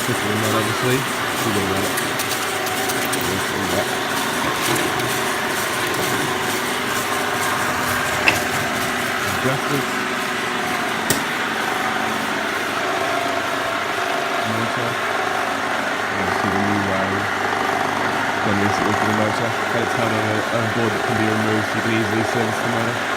This one, then obviously. You don't want it. Adjusters. Motor. Obviously the new wiring done recently for the motor. And it's had a board that can be removed so you can easily service the motor.